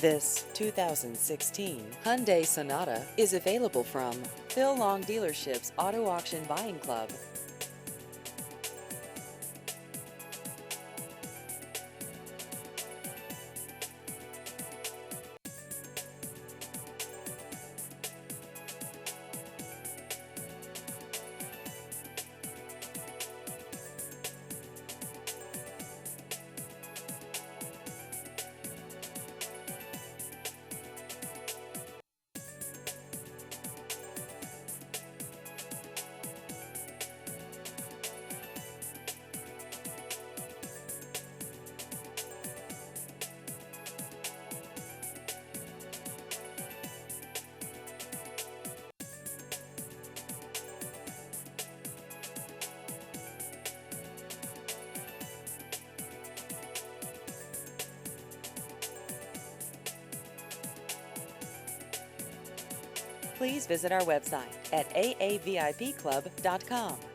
This 2016 Hyundai Sonata is available from Phil Long Dealership's Auto Auction Buying Club. Please visit our website at aavipclub.com.